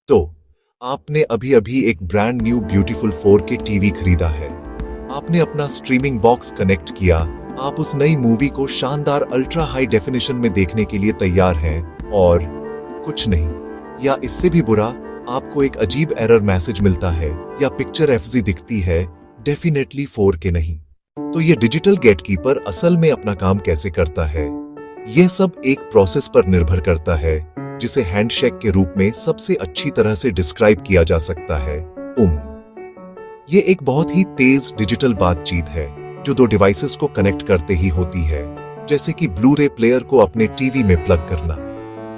तो आपने अभी-अभी एक brand new beautiful 4K TV खरीदा है। आपने अपना स्ट्रीमिंग बॉक्स कनेक्ट किया, आप उस नई मूवी को शानदार अल्ट्रा हाई डेफिनेशन में देखने के लिए तैयार हैं और कुछ नहीं, या इससे भी बुरा, आपको एक अजीब एरर मैसेज मिलता है या पिक्चर एफजी दिखती है, डेफिनेटली 4K नहीं। तो ये डिजिटल गेटकीपर असल में अपना काम कैसे करता है? यह सब एक प्रोसेस पर निर्भर करता है जिसे हैंडशेक के रूप में सबसे अच्छी तरह से डिस्क्राइब किया जा सकता है। ये एक बहुत ही तेज डिजिटल बातचीत है जो दो डिवाइसेस को कनेक्ट करते ही होती है, जैसे कि ब्लू-रे प्लेयर को अपने टीवी में प्लग करना।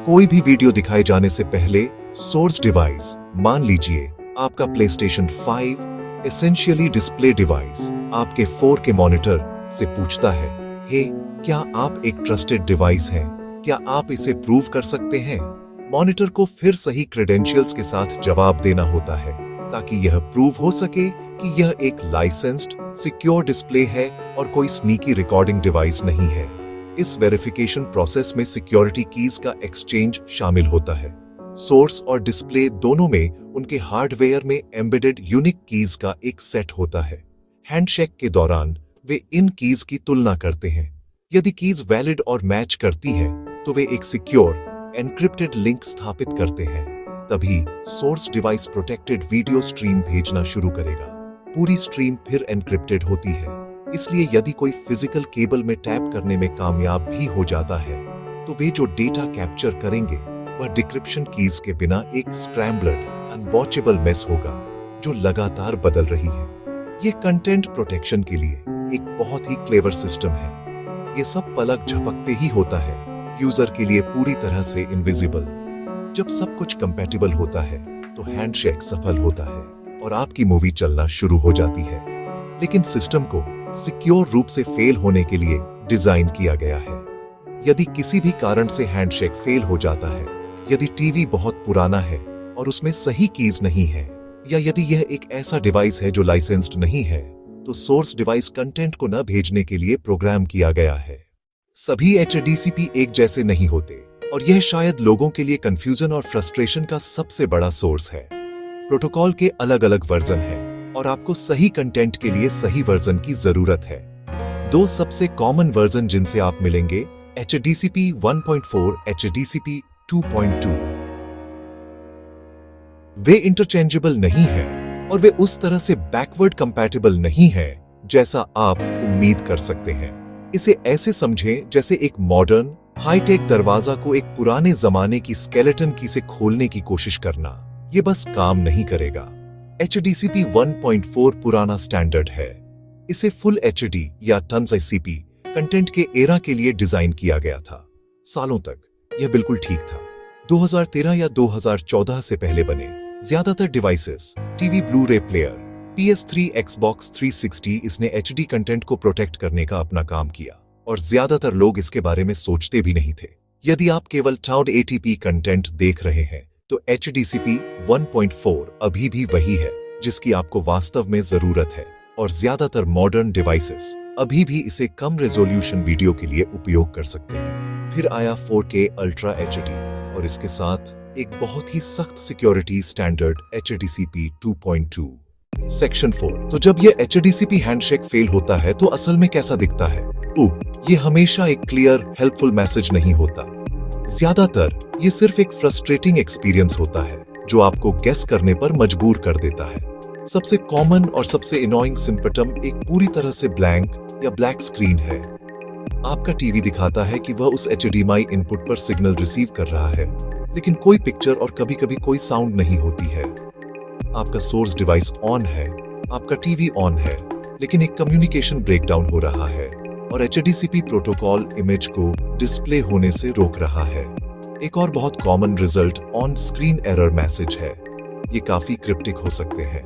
कोई भी वीडियो दिखाए जाने से पहले सोर्स डिवाइस, मान लीजिए आपका प्लेस्टेशन 5, एसेंशियली डिस्प्ले डिवाइस, आपके 4K मॉनिटर से पूछता है, हे, क्या आप एक ट्रस्टेड डिवाइस हैं? क्या आप इसे प्रूव कर सकते हैं? मॉनिटर को फिर सही क्रेडेंशियल्स के साथ जवाब देना होता है ताकि यह प्रूव हो सके कि यह एक लाइसेंस्ड, सिक्योर डिस्प्ले है और कोई स्नीकी रिकॉर्डिंग डिवाइस नहीं है। इस वेरिफिकेशन प्रोसेस में सिक्योरिटी कीज का एक्सचेंज शामिल होता है। सोर्स और डिस्प्ले दोनों में उनके हार्डवेयर में एम्बेडेड यूनिक कीज का एक सेट होता है। हैंडशेक के दौरान वे इन कीज की तुलना करते हैं। यदि कीज वैलिड और मैच करती है तो वे एक सिक्योर, एनक्रिप्टेड लिंक स्थापित करते हैं। तभी source device protected video stream भेजना शुरू करेगा। पूरी स्ट्रीम फिर एनक्रिप्टेड होती है, इसलिए यदि कोई फिजिकल केबल में टैप करने में कामयाब भी हो जाता है तो वे जो डेटा कैप्चर करेंगे वह डिक्रिप्शन कीज के बिना एक स्क्रैम्बल्ड, अनवॉचेबल मेस होगा जो लगातार बदल रही है। ये कंटेंट प्रोटेक्शन के लिए एक बहुत ही क्लेवर सिस्टम है। ये सब पलक झपकते ही होता है, यूजर के लिए पूरी तरह से इनविजिबल। जब सब कुछ कंपैटिबल होता है तो हैंडशेक सफल होता है और आपकी मूवी चलना शुरू हो जाती है। लेकिन सिस्टम को सिक्योर रूप से फेल होने के लिए डिजाइन किया गया है। यदि किसी भी कारण से हैंडशेक फेल हो जाता है, यदि टीवी बहुत पुराना है और उसमें सही कीज नहीं है, या यदि यह एक ऐसा डिवाइस है जो लाइसेंस्ड नहीं है, तो सोर्स डिवाइस कंटेंट को न भेजने के लिए प्रोग्राम किया गया है। सभी HDCP एक जैसे नहीं होते और यह शायद लोगों के लिए कंफ्यूजन और फ्रस्ट्रेशन का सबसे बड़ा सोर्स है। प्रोटोकॉल के अलग-अलग वर्जन हैं और आपको सही कंटेंट के लिए सही वर्जन की जरूरत है। दो सबसे कॉमन वर्जन जिनसे आप मिलेंगे, HDCP 1.4, HDCP 2.2। वे इंटरचेंजेबल नहीं हैं और वे उस तरह से बैकवर्ड कंपैटिबल नहीं हैं जैसा आप उम्मीद कर सकते हैं। इसे ऐसे समझें जैसे एक मॉडर्न, हाईटेक दरवाजा को एक पुराने जमाने की स्केलेटन की से खोलने की कोशिश करना। ये बस काम नहीं करेगा। HDCP 1.4 पुराना स्टैंडर्ड है। इसे फुल HD या टन्स ICP कंटेंट के एरा के लिए डिजाइन किया गया था। सालों तक यह बिल्कुल ठीक था। 2013 या 2014 से पहले बने ज्यादातर devices, TV, Blu-ray player, PS3, Xbox 360, इसने HD कंटेंट को प्रोटेक्ट करने का अपना काम किया और ज्यादातर लोग इसके बारे में सोचते भी नहीं थे। यदि आप केवल 1080p कंटेंट देख रहे हैं तो HDCP 1.4 अभी भी वही है जिसकी आपको वास्तव में जरूरत है और ज्यादातर मॉडर्न डिवाइसेस अभी भी इसे कम रेजोल्यूशन वीडियो के लिए उपयोग कर सकते हैं। फिर आया 4K अल्ट्रा HD और इसके साथ एक बहुत ही सख्त सिक्योरिटी स्टैंडर्ड HDCP 2.2। सेक्शन 4। तो जब यह HDCP हैंडशेक फेल होता है तो असल में कैसा दिखता है? ये हमेशा एक क्लियर, हेल्पफुल मैसेज नहीं होता। ज्यादातर ये सिर्फ एक फ्रस्ट्रेटिंग एक्सपीरियंस होता है जो आपको गेस करने पर मजबूर कर देता है। सबसे कॉमन और सबसे इनोइंग सिम्पटम एक पूरी तरह से ब्लैंक या ब्लैक स्क्रीन है। आपका टीवी दिखाता है कि वह उस HDMI इनपुट पर सिग्नल रिसीव कर रहा है, लेकिन कोई पिक्चर और कभी-कभी कोई साउंड नहीं होती है। आपका सोर्स डिवाइस ऑन है, आपका टीवी ऑन है, लेकिन एक कम्युनिकेशन ब्रेकडाउन हो रहा है और HDCP प्रोटोकॉल इमेज को डिस्प्ले होने से रोक रहा है। एक और बहुत common result on screen error message है। ये काफी क्रिप्टिक हो सकते हैं।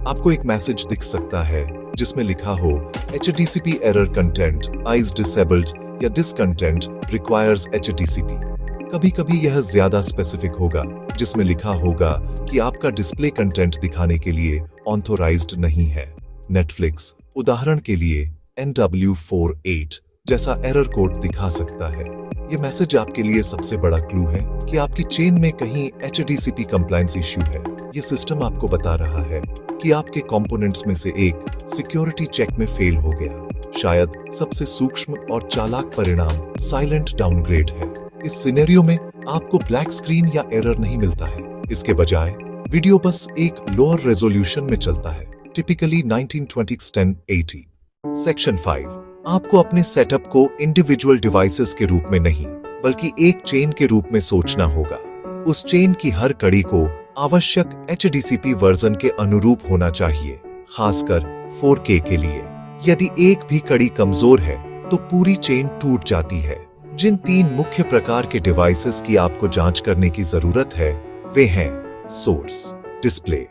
आपको एक मैसेज दिख सकता है जिसमें लिखा हो HDCP error content eyes disabled या दिस कंटेंट रिक्वायर्स HDCP। कभी-कभी यह ज्यादा स्पेसिफिक होगा जिसमें लिखा होगा कि आपका डिस्प्ले कंटेंट दिखाने के लिए ऑथोराइज्ड नहीं है। नेटफ्लिक्स उदाहरण के लिए NW48 जैसा एरर कोड दिखा सकता है। ये मैसेज आपके लिए सबसे बड़ा क्लू है कि आपकी चेन में कहीं HDCP कंप्लायंस इश्यू है। ये सिस्टम आपको बता रहा है कि आपके कंपोनेंट्स में से एक सिक्योरिटी चेक में फेल हो गया। शायद सबसे सूक्ष्म और चालाक परिणाम साइलेंट डाउनग्रेड है। इस सिनेरियो में आपको ब्लैक स्क्रीन या एरर नहीं मिलता है। इसके बजाय वीडियो बस एक लोअर रेजोल्यूशन में चलता है, टिपिकली 1920x1080। सेक्शन 5, आपको अपने सेटअप को इंडिविजुअल डिवाइसेस के रूप में नहीं बल्कि एक चेन के रूप में सोचना होगा। उस चेन की हर कड़ी को आवश्यक HDCP वर्जन के अनुरूप होना चाहिए, खासकर 4K के लिए। यदि एक भी कड़ी कमजोर है तो पूरी चेन टूट जाती है। जिन 3 मुख्य प्रकार के डिवाइसेस की आपको जांच करने की जरूरत है वे हैं सोर्स, डिस्प्ले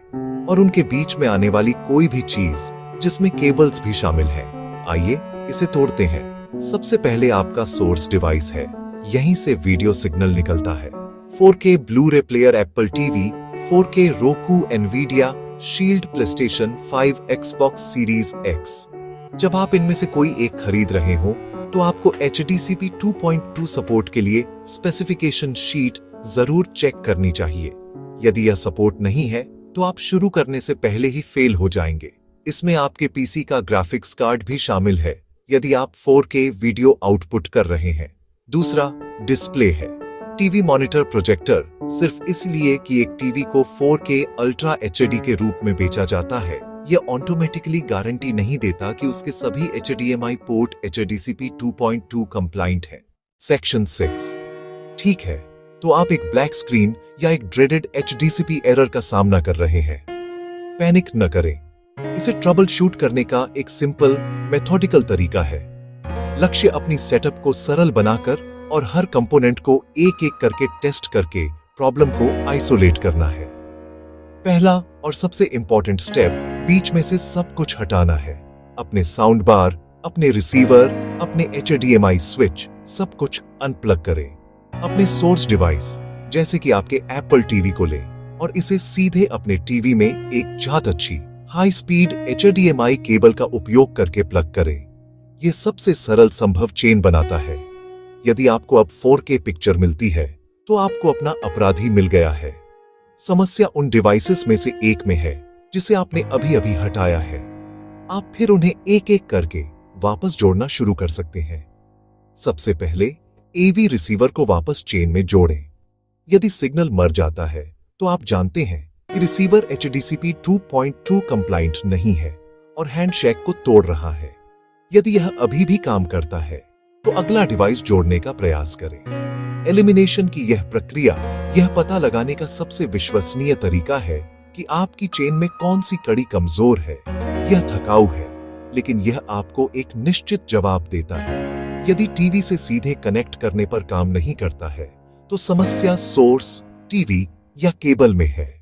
और उनके बीच में आने वाली कोई भी चीज जिसमें केबल्स भी शामिल हैं। आइए इसे तोड़ते हैं। सबसे पहले आपका सोर्स डिवाइस है। यहीं से वीडियो सिग्नल निकलता है। 4K Blu-ray player Apple TV, 4K roku Nvidia shield PlayStation 5 Xbox series X। जब आप इनमें से कोई एक खरीद रहे हो तो आपको HDCP 2.2 सपोर्ट के लिए स्पेसिफिकेशन शीट जरूर चेक करनी चाहिए। यदि यह सपोर्ट नहीं है तो आप शुरू करने से पहले ही फेल हो जाएंगे। इसमें आपके पीसी का ग्राफिक्स कार्ड भी शामिल है यदि आप 4K वीडियो आउटपुट कर रहे हैं। दूसरा डिस्प्ले है। टीवी मॉनिटर प्रोजेक्टर सिर्फ इसलिए कि एक टीवी को 4K अल्ट्रा HD के रूप में बेचा जाता है, यह ऑटोमेटिकली गारंटी नहीं देता कि उसके सभी HDMI पोर्ट HDCP 2.2 कंप्लाइंट हैं। सेक्शन 6, ठीक है, तो आप एक ब्लैक स्क्रीन या एक ड्रेडेड HDCP एरर का सामना कर रहे हैं। पैनिक न करें। इसे ट्रबल शूट करने का एक सिंपल मेथोडिकल तरीका है। लक्ष्य अपनी सेटअप को सरल बनाकर और हर कंपोनेंट को एक एक करके टेस्ट करके प्रॉब्लम को आइसोलेट करना है। पहला और सबसे इंपॉर्टेंट स्टेप बीच में से सब कुछ हटाना है। अपने साउंड बार, अपने रिसीवर, अपने HDMI स्विच, सब कुछ अनप्लग करें। अपने सोर्स डिवाइस जैसे कि आपके एप्पल टीवी को लें और इसे सीधे अपने टीवी में एक बहुत अच्छी हाई स्पीड HDMI केबल का उपयोग करके प्लग करें। यह सबसे सरल संभव चेन बनाता है। यदि आपको अब 4K पिक्चर मिलती है तो आपको अपना अपराधी मिल गया है। समस्या उन डिवाइसेस में से एक में है जिसे आपने अभी अभी हटाया है। आप फिर उन्हें एक एक करके वापस जोड़ना शुरू कर सकते हैं। सबसे पहले AV रिसीवर को वापस चेन में जोड़ें। यदि सिग्नल मर जाता है तो आप जानते हैं कि रिसीवर HDCP 2.2 कंप्लाइंट नहीं है और हैंडशेक को तोड़ रहा है। यदि यह अभी भी काम करता है तो अगला डिवाइस जोड़ने का प्रयास करें। एलिमिनेशन की यह प्रक्रिया यह पता लगाने का सबसे विश्वसनीय तरीका है कि आपकी चेन में कौन सी कड़ी कमजोर है। यह थकाऊ है, लेकिन यह आपको एक निश्चित जवाब देता है। यदि टीवी से सीधे कनेक्ट करने पर काम नहीं करता है तो समस्या सोर्स, टीवी या केबल में है।